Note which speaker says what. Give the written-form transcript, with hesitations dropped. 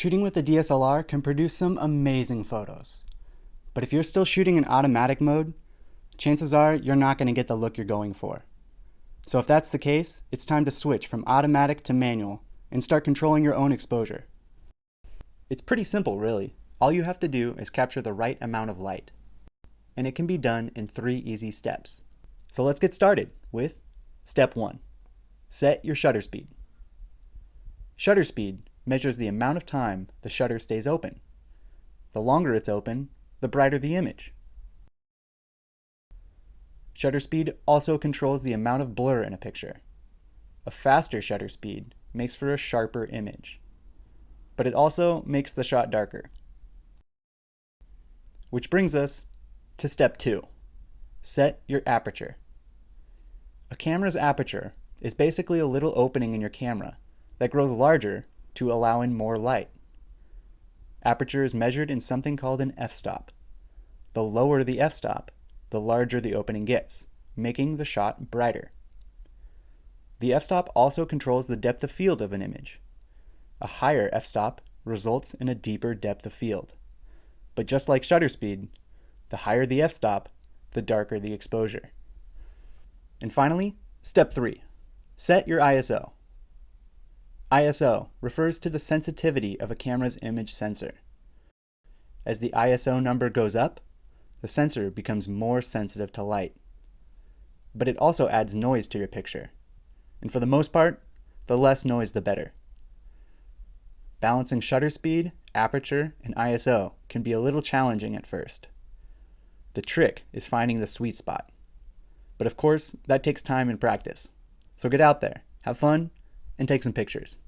Speaker 1: Shooting with a DSLR can produce some amazing photos. But if you're still shooting in automatic mode, chances are you're not going to get the look you're going for. So if that's the case, it's time to switch from automatic to manual and start controlling your own exposure. It's pretty simple, really. All you have to do is capture the right amount of light. And it can be done in 3 easy steps. So let's get started with step 1. Set your shutter speed. Shutter speed measures the amount of time the shutter stays open. The longer it's open, the brighter the image. Shutter speed also controls the amount of blur in a picture. A faster shutter speed makes for a sharper image, but it also makes the shot darker. Which brings us to step 2. Set your aperture. A camera's aperture is basically a little opening in your camera that grows larger to allow in more light. Aperture is measured in something called an f-stop. The lower the f-stop, the larger the opening gets, making the shot brighter. The f-stop also controls the depth of field of an image. A higher f-stop results in a deeper depth of field. But just like shutter speed, the higher the f-stop, the darker the exposure. And finally, step 3. Set your ISO. ISO refers to the sensitivity of a camera's image sensor. As the ISO number goes up, the sensor becomes more sensitive to light. But it also adds noise to your picture. And for the most part, the less noise the better. Balancing shutter speed, aperture, and ISO can be a little challenging at first. The trick is finding the sweet spot. But of course, that takes time and practice. So get out there, have fun, and take some pictures.